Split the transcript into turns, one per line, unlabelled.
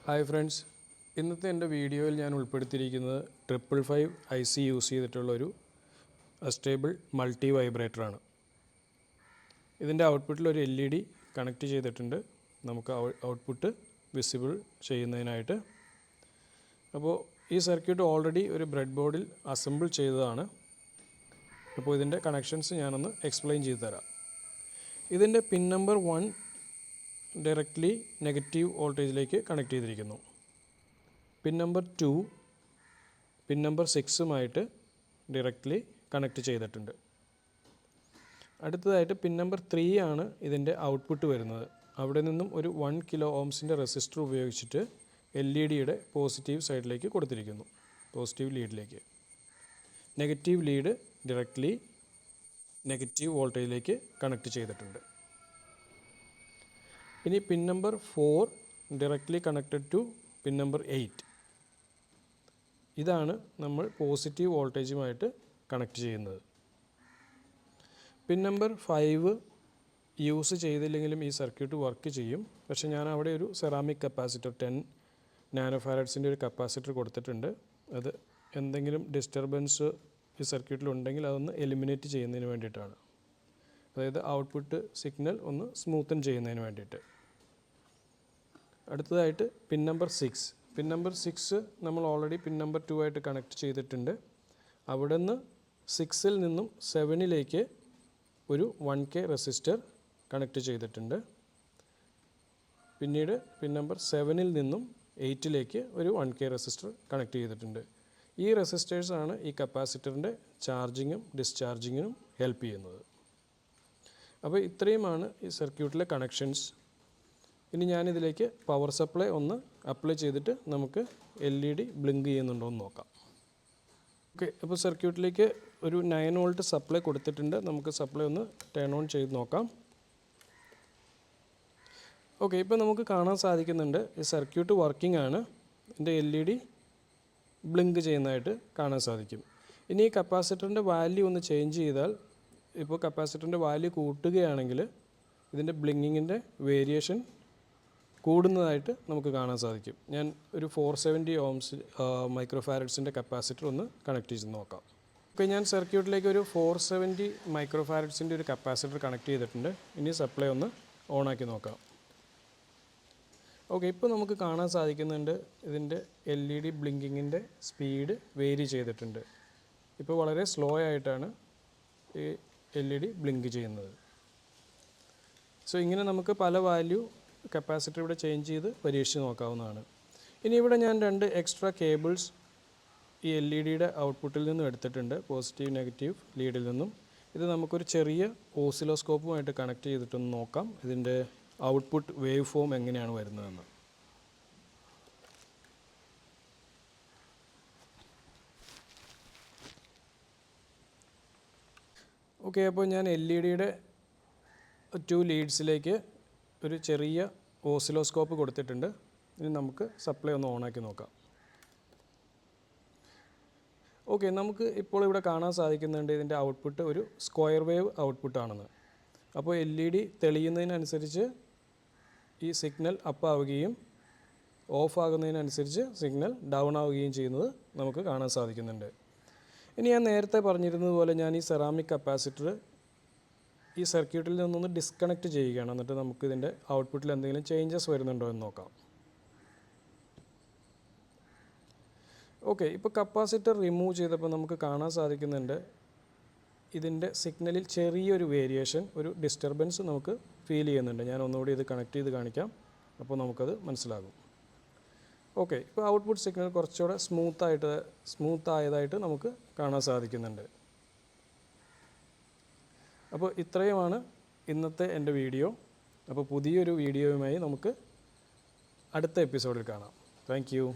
Hi friends, ഇന്നത്തെ എൻ്റെ വീഡിയോയിൽ ഞാൻ ഉൾപ്പെടുത്തിയിരിക്കുന്നത് 555 IC യൂസ് ചെയ്തിട്ടുള്ളൊരു അസ്റ്റേബിൾ മൾട്ടി വൈബ്രേറ്ററാണ്. ഇതിൻ്റെ ഔട്ട്പുട്ടിൽ ഒരു LED കണക്ട് ചെയ്തിട്ടുണ്ട്, നമുക്ക് ഔട്ട്പുട്ട് വിസിബിൾ ചെയ്യുന്നതിനായിട്ട്. അപ്പോൾ ഈ സർക്യൂട്ട് ഓൾറെഡി ഒരു ബ്രെഡ് ബോർഡിൽ അസംബിൾ ചെയ്തതാണ്. അപ്പോൾ ഇതിൻ്റെ കണക്ഷൻസ് ഞാനൊന്ന് എക്സ്പ്ലെയിൻ ചെയ്തു തരാം. ഇതിൻ്റെ പിൻ നമ്പർ 1 ഡയറക്റ്റ്ലി നെഗറ്റീവ് വോൾട്ടേജിലേക്ക് കണക്ട് ചെയ്തിരിക്കുന്നു. Pin number 2 pin number 6ഉമായിട്ട് directly connect ചെയ്തിട്ടുണ്ട്. അടുത്തതായിട്ട് പിൻ നമ്പർ 3 ആണ് ഇതിൻ്റെ ഔട്ട്പുട്ട് വരുന്നത്. അവിടെ നിന്നും ഒരു 1 കിലോ ഓംസിൻ്റെ റെസിസ്റ്റർ ഉപയോഗിച്ചിട്ട് LED-യുടെ പോസിറ്റീവ് സൈഡിലേക്ക് കൊടുത്തിരിക്കുന്നു, പോസിറ്റീവ് ലീഡിലേക്ക്. നെഗറ്റീവ് ലീഡ് ഡയറക്റ്റ്ലി നെഗറ്റീവ് വോൾട്ടേജിലേക്ക് കണക്ട് ചെയ്തിട്ടുണ്ട്. ഇനി pin number 4 directly connected to pin number 8. ഇതാണ് നമ്മൾ പോസിറ്റീവ് വോൾട്ടേജുമായിട്ട് കണക്ട് ചെയ്യുന്നത്. പിൻ നമ്പർ 5 യൂസ് ചെയ്തില്ലെങ്കിലും ഈ സർക്യൂട്ട് വർക്ക് ചെയ്യും. പക്ഷേ ഞാൻ അവിടെ ഒരു സെറാമിക് കപ്പാസിറ്റർ 10 നാനോ ഫാരഡ്സിൻ്റെ ഒരു കപ്പാസിറ്റർ കൊടുത്തിട്ടുണ്ട്. അത് എന്തെങ്കിലും ഡിസ്റ്റർബൻസ് ഈ സർക്യൂട്ടിൽ ഉണ്ടെങ്കിൽ അതൊന്ന് എലിമിനേറ്റ് ചെയ്യുന്നതിന് വേണ്ടിയിട്ടാണ്. അതായത് ഔട്ട്പുട്ട് സിഗ്നൽ ഒന്ന് സ്മൂത്തൻ ചെയ്യുന്നതിന് വേണ്ടിയിട്ട്. അടുത്തതായിട്ട് പിൻ നമ്പർ 6. പിൻ നമ്പർ 6 നമ്മൾ ഓൾറെഡി പിൻ നമ്പർ 2 ആയിട്ട് കണക്ട് ചെയ്തിട്ടുണ്ട്. അവിടെ നിന്ന് 6ൽ നിന്നും 7ലേക്ക് ഒരു 1K റെസിസ്റ്റർ കണക്ട് ചെയ്തിട്ടുണ്ട്. പിന്നീട് പിൻ നമ്പർ 7ൽ നിന്നും 8ലേക്ക് ഒരു 1K റെസിസ്റ്റർ കണക്ട് ചെയ്തിട്ടുണ്ട്. ഈ റെസിസ്റ്റേഴ്സാണ് ഈ കപ്പാസിറ്ററിൻ്റെ ചാർജിങ്ങും ഡിസ്ചാർജിങ്ങിനും ഹെൽപ്പ് ചെയ്യുന്നത്. അപ്പോൾ ഇത്രയുമാണ് ഈ സർക്യൂട്ടിലെ കണക്ഷൻസ്. ഇനി ഞാനിതിലേക്ക് പവർ സപ്ലൈ ഒന്ന് അപ്ലൈ ചെയ്തിട്ട് നമുക്ക് LED ബ്ലിങ്ക് ചെയ്യുന്നുണ്ടോ എന്ന് നോക്കാം. ഓക്കെ, അപ്പോൾ സർക്യൂട്ടിലേക്ക് ഒരു 9 വോൾട്ട് സപ്ലൈ കൊടുത്തിട്ടുണ്ട്. നമുക്ക് സപ്ലൈ ഒന്ന് ടേൺ ഓൺ ചെയ്ത് നോക്കാം. ഓക്കെ, ഇപ്പോൾ നമുക്ക് കാണാൻ സാധിക്കുന്നുണ്ട് ഈ സർക്യൂട്ട് വർക്കിംഗ് ആണ്. എൻ്റെ LED ബ്ലിങ്ക് ചെയ്യുന്നതായിട്ട് കാണാൻ സാധിക്കും. ഇനി ഈ കപ്പാസിറ്ററിൻ്റെ വാല്യൂ ഒന്ന് ചേഞ്ച് ചെയ്താൽ, ഇപ്പോൾ കപ്പാസിറ്ററിൻ്റെ വാല്യൂ കൂട്ടുകയാണെങ്കിൽ ഇതിൻ്റെ ബ്ലിങ്കിങ്ങിൻ്റെ വേരിയേഷൻ കൂടുന്നതായിട്ട് നമുക്ക് കാണാൻ സാധിക്കും. ഞാൻ ഒരു 470 ഓംസ് മൈക്രോ ഫാരഡ്സിൻ്റെ കപ്പാസിറ്റർ ഒന്ന് കണക്ട് ചെയ്ത് നോക്കാം. ഓക്കെ, ഞാൻ സർക്യൂട്ടിലേക്ക് ഒരു 470 മൈക്രോ ഫാരഡ്സിൻ്റെ ഒരു കപ്പാസിറ്റർ കണക്ട് ചെയ്തിട്ടുണ്ട്. ഇനി സപ്ലൈ ഒന്ന് ഓണാക്കി നോക്കാം. ഓക്കെ, ഇപ്പോൾ നമുക്ക് കാണാൻ സാധിക്കുന്നുണ്ട് ഇതിൻ്റെ LED ബ്ലിങ്കിങ്ങിൻ്റെ സ്പീഡ് വേരി ചെയ്തിട്ടുണ്ട്. ഇപ്പോൾ വളരെ സ്ലോ ആയിട്ടാണ് ഈ LED ബ്ലിങ്ക് ചെയ്യുന്നത്. സോ ഇങ്ങനെ നമുക്ക് പല വാല്യൂ കപ്പാസിറ്റർ ഇവിടെ ചേഞ്ച് ചെയ്ത് പരീക്ഷിച്ച് നോക്കാവുന്നതാണ്. ഇനി ഇവിടെ ഞാൻ 2 എക്സ്ട്രാ കേബിൾസ് ഈ LED-യുടെ ഔട്ട്പുട്ടിൽ നിന്നും എടുത്തിട്ടുണ്ട്, പോസിറ്റീവ് നെഗറ്റീവ് ലീഡിൽ നിന്നും. ഇത് നമുക്കൊരു ചെറിയ ഓസിലോസ്കോപ്പുമായിട്ട് കണക്ട് ചെയ്തിട്ടൊന്ന് നോക്കാം ഇതിൻ്റെ ഔട്ട്പുട്ട് വേവ് ഫോം എങ്ങനെയാണ് വരുന്നതെന്ന്. ഓക്കെ, അപ്പോൾ ഞാൻ LED-യുടെ 2 ലീഡ്സിലേക്ക് ഒരു ചെറിയ ഓസിലോസ്കോപ്പ് കൊടുത്തിട്ടുണ്ട്. ഇനി നമുക്ക് സപ്ലൈ ഒന്ന് ഓണാക്കി നോക്കാം. ഓക്കെ, നമുക്ക് ഇപ്പോൾ ഇവിടെ കാണാൻ സാധിക്കുന്നുണ്ട് ഇതിൻ്റെ ഔട്ട്പുട്ട് ഒരു സ്ക്വയർ വേവ് ഔട്ട്പുട്ടാണെന്ന്. അപ്പോൾ LED തെളിയുന്നതിനനുസരിച്ച് ഈ സിഗ്നൽ അപ്പ് ആവുകയും ഓഫ് ആകുന്നതിനനുസരിച്ച് സിഗ്നൽ ഡൗൺ ആവുകയും ചെയ്യുന്നത് നമുക്ക് കാണാൻ സാധിക്കുന്നുണ്ട്. ഇനി ഞാൻ നേരത്തെ പറഞ്ഞിരുന്നതുപോലെ ഞാൻ ഈ സെറാമിക് കപ്പാസിറ്റർ ഈ സർക്യൂട്ടിൽ നിന്നൊന്ന് ഡിസ്കണക്ട് ചെയ്യുകയാണ്. എന്നിട്ട് നമുക്ക് ഇതിൻ്റെ ഔട്ട്പുട്ടിൽ എന്തെങ്കിലും ചേഞ്ചസ് വരുന്നുണ്ടോ എന്ന് നോക്കാം. ഓക്കെ, ഇപ്പോൾ കപ്പാസിറ്റർ റിമൂവ് ചെയ്തപ്പോൾ നമുക്ക് കാണാൻ സാധിക്കുന്നുണ്ട് ഇതിൻ്റെ സിഗ്നലിൽ ചെറിയൊരു വേരിയേഷൻ, ഒരു ഡിസ്റ്റർബൻസ് നമുക്ക് ഫീൽ ചെയ്യുന്നുണ്ട്. ഞാൻ ഒന്നുകൂടി ഇത് കണക്ട് ചെയ്ത് കാണിക്കാം, അപ്പോൾ നമുക്കത് മനസ്സിലാകും. ഓക്കെ, ഇപ്പോൾ ഔട്ട്പുട്ട് സിഗ്നൽ കുറച്ചുകൂടെ സ്മൂത്ത് ആയതായിട്ട് നമുക്ക് കാണാൻ സാധിക്കുന്നുണ്ട്. അപ്പോൾ ഇത്രയുമാണ് ഇന്നത്തെ എൻ്റെ വീഡിയോ. അപ്പോൾ പുതിയൊരു വീഡിയോയുമായി നമുക്ക് അടുത്ത എപ്പിസോഡിൽ കാണാം. Thank you.